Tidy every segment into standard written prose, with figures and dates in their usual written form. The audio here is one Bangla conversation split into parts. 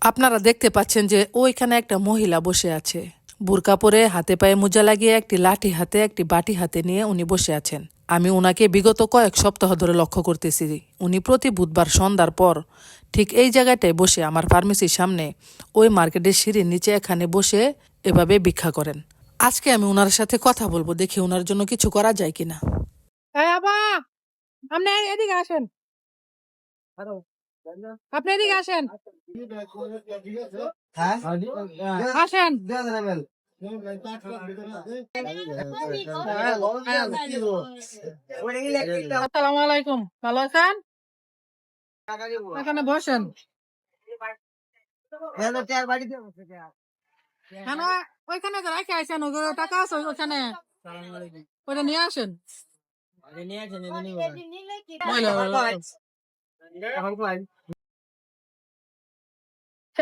আপনারা দেখতে পাচ্ছেন যে ওইখানে একটা মহিলা বসে আছে। বুরকা পরে হাতে পায়ে মোজা লাগিয়ে একটি লাঠি হাতে একটি বাটি হাতে নিয়ে উনি বসে আছেন। আমি উনাকে বিগত কয়েক সপ্তাহ ধরে লক্ষ্য করতেছি। উনি প্রতি বুধবার সন্ধ্যার পর ঠিক এই জায়গাটায় বসে আমার ফার্মেসির সামনে ওই মার্কেটের সিঁড়ির নিচে এখানে বসে এভাবে ভিক্ষা করেন। আজকে আমি ওনার সাথে কথা বলবো, দেখি ওনার জন্য কিছু করা যায় কিনা। আপনি এদিকে আসেন, আপনি এদিকে আসেন, আসেন। আসসালামু আলাইকুম, ভালো আছেন? এখানে বসেন। কেন ওইখানে রাখে আসেন? ওগুলো টাকা আছে ওইখানে, ওইটা নিয়ে আসেন।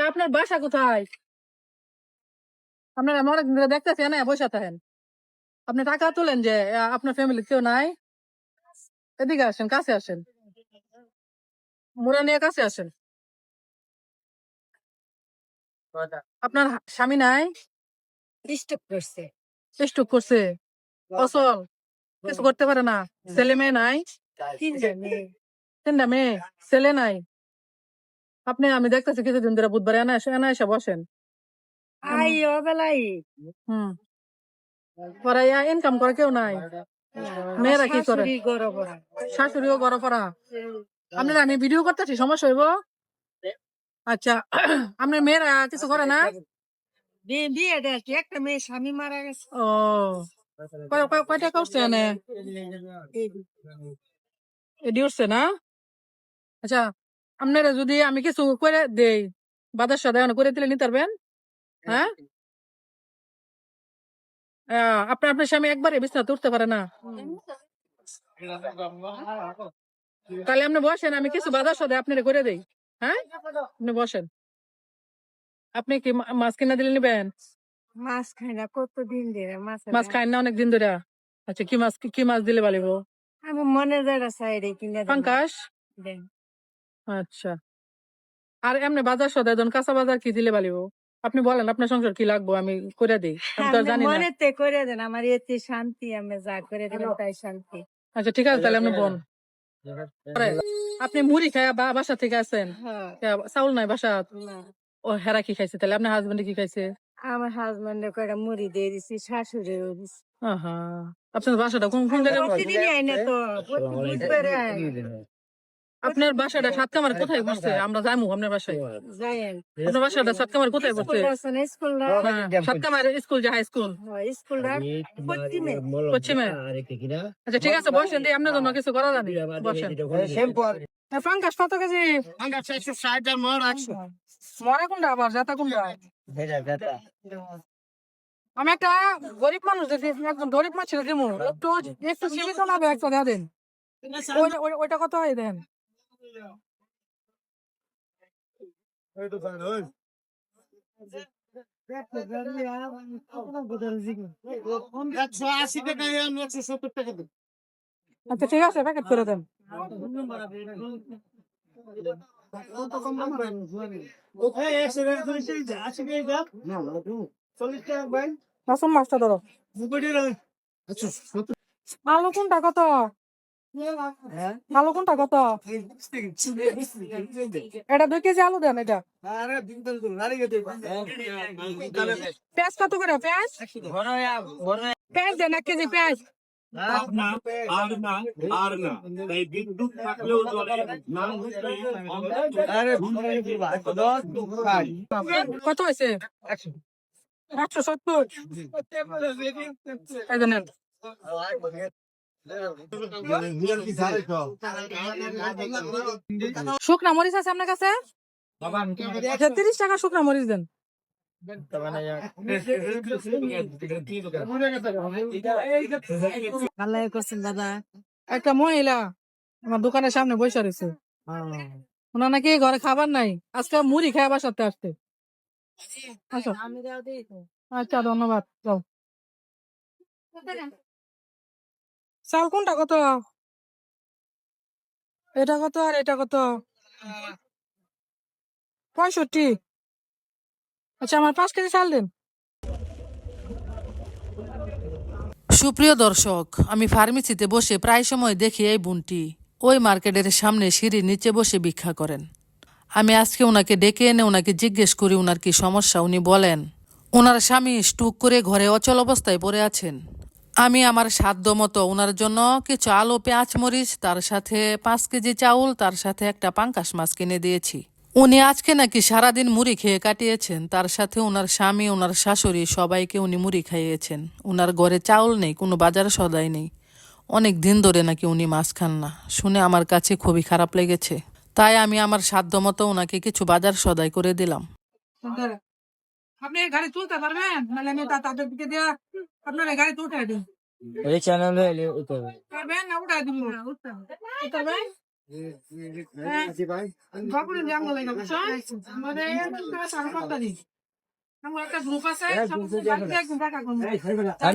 আপনার বাসা কোথায়? আপনারা অনেক দেখতেছি না বসে থাকেন। আপনি টাকা তুলেন যে আপনার ফ্যামিলি কেউ নাই? এদিকে আসেন, কাছে আসেন, মোড়া নিয়ে কাছে আসেন। আপনার স্বামী নাই? স্ট্রোক করছে, অচল, কিছু করতে পারে না। ছেলে মেয়ে নাই? তিনটা মেয়ে, ছেলে নাই। আপনি আমি দেখতেছি কিছুদিন ধরে বুধবার এনে এসে বসেন। হুম, পরে ইনকাম করে কেউ নাই। মেয়েরা কি করে? শাশুড়িও গড় পড়া। আপনারা আমি ভিডিও করতেছি, সমস্যা হইব? আচ্ছা, আপনার মেয়েরা কিছু করে না? একটা মেয়ে স্বামী মারা গেছে। ও, কয়টা করছে এনে? এডি উঠছে না? আচ্ছা, আপনারা যদি আমি কিছু করে দেই, বাজার সাথে করে দিলে নিতে পারবেন? হ্যাঁ, আপনার আপনার স্বামী একবারে বিছানাতে উঠতে পারে না? তাহলে আপনি বসেন, আমি কিছু বাজার সাথে আপনারা করে দেই। হ্যাঁ, আপনি বসেন। আপনি কি মাছ কিনা দিলে নিবেন? মাছ খাই না কতদিন ধরে মাছ খাই না অনেক দিন ধরে। আচ্ছা, কি মাছ দিলে ভালিব? আমি মনের জায়গা চাইরে কিনা পাঙ্কাশ। দেন। আচ্ছা, আর এমনি বাজার সদাই কাঁচা বাজার কি দিলে ভালিব? আপনি বলেন আপনার সংসার কি লাগবো, আমি করে দিই। আমি তো আর জানি না। মনেতে করে দেন, আমার এতে শান্তি, আমি যা করে দেবেন তাই শান্তি। আচ্ছা, ঠিক আছে, তাহলে আপনি বোন। আপনি মুড়ি খায় বাসা থেকে আছেন? চাউল নাই বাসা? ও, হেরা কি খাইছে তাহলে? আপনার হাজবেন্ড কি খাইছে? আমার হাজবেন্ড কয়টা মুড়ি দিয়ে দিছি, শাশুড়িও দিছি। আহা, আপনার বাসাটা কোন কোন জায়গায়? প্রতিদিনই আইনে তো, বুধবারে আয়। আপনার বাসাটা সাতকামার কোথায় পড়ছে? আমরা যাবো আপনার বাসায়। যাইয়েন। আপনার বাসাটা সাতকামার কোথায় পড়ছে? স্কুলটা সাতকামার স্কুল যে হাই স্কুল, স্কুলটা পশ্চিমে। পশ্চিমে। আচ্ছা, ঠিক আছে, বসেন দিয়ে আপনার জন্য কিছু করা জানি। বসেন। পাঙ্কাশ কত কেজি? মরা কোনটা আবার জাতা কোনটা? আমি একটা গরিব মানুষ দেখি, একজন গরিব মানুষ ছিল দিমু, একটু একটু সীমিত না একটা দেন। ওইটা কত হয় দেন? আচ্ছা, ঠিক আছে, প্যাকেট করে দেন। রসম মাছটা ধরো। আলু কোনটা কত? আলু কোনটা কত? এটা 2 কেজি আলু দেন। এটা পেঁয়াজ কত করে? পেঁয়াজ পেঁয়াজ দেন 1 কেজি পেঁয়াজ। কত হয়েছে? 170। এই যে নেন। শুকনা মরিচ আছে আপনার কাছে? 30 টাকা শুকনা মরিচ দেন। ভালো করছেন দাদা। একটা মহিলা আমার দোকানের সামনে বসে রয়েছে, ওনার নাকি ঘরে খাবার নাই, আজকে মুড়ি খায় বাসাতে আসতে। আসো। আচ্ছা, ধন্যবাদ। যাও। চাল কোনটা কত? এটা কত আর এটা কত? 65। আচ্ছা আমার 5 কেজি চাল দেন। সুপ্রিয় দর্শক, আমি ফার্মেসিতে বসে প্রায় সময় দেখি এই বোনটি ওই মার্কেটের সামনে সিঁড়ির নিচে বসে ভিক্ষা করেন। আমি আজকে ওনাকে ডেকে এনে ওনাকে জিজ্ঞেস করি ওনার কি সমস্যা। উনি বলেন ওনার স্বামী স্ট্রোক করে ঘরে অচল অবস্থায় পড়ে আছেন। আমি আমার সাধ্য মতো ওনার জন্য কিছু আলু পেঁয়াজ মরিচ, তার সাথে 5 কেজি চাউল, তার সাথে একটা পাঙ্কাশ মাছ কিনে দিয়েছি। উনি আজকে নাকি সারাদিন মুড়ি খেয়ে কাটিয়েছেন। তার সাথে ওনার স্বামী, ওনার শাশুড়ি সবাইকে উনি মুড়ি খাইয়েছেন। ওনার ঘরে চাউল নেই, কোনো বাজার সদাই নেই। অনেক দিন ধরে নাকি উনি মাছ খান না। শুনে আমার কাছে খুবই খারাপ লেগেছে। তাই আমি আমার সাধ্য মতো ওনাকে কিছু বাজার সদাই করে দিলাম। আপনি গাড়ি তুলতে পারবেন? নাহলে আমি তাদের দিকে দিয়া আপনার গাড়ি তুলতে দিন। এই চ্যানেলে উঠবে পারবেন না? উঠাই দিব। উঠাবেন? বাবুরে জাম লাগে বুঝছো? আমাদের সাংবাদিক আমার একটা গ্রুপ আছে, সব একদম টাকা কম।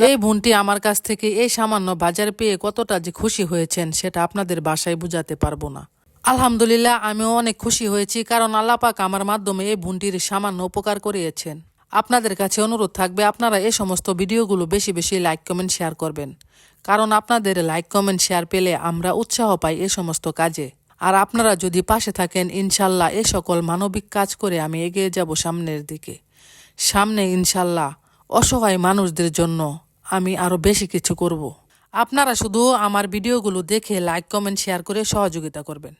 এই বোনটি আমার কাছ থেকে এই সামান্য বাজার পেয়ে কতটা যে খুশি হয়েছেন সেটা আপনাদের ভাষায় বোঝাতে পারবো না। আলহামদুলিল্লাহ, আমিও অনেক খুশি হয়েছি, কারণ আল্লাহ পাক আমার মাধ্যমে এই বোনটির সামান্য উপকার করিয়েছেন। আপনাদের কাছে অনুরোধ থাকবে আপনারা এই সমস্ত ভিডিওগুলো বেশি বেশি লাইক কমেন্ট শেয়ার করবেন, কারণ আপনাদের লাইক কমেন্ট শেয়ার পেলে আমরা উৎসাহ পাই এই সমস্ত কাজে। আর আপনারা যদি পাশে থাকেন, ইনশাল্লাহ এই সকল মানবিক কাজ করে আমি এগিয়ে যাব সামনের দিকে। সামনে ইনশাল্লাহ অসহায় মানুষদের জন্য আমি আরো বেশি কিছু করব। আপনারা শুধু আমার ভিডিওগুলো দেখে লাইক কমেন্ট শেয়ার করে সহযোগিতা করবেন।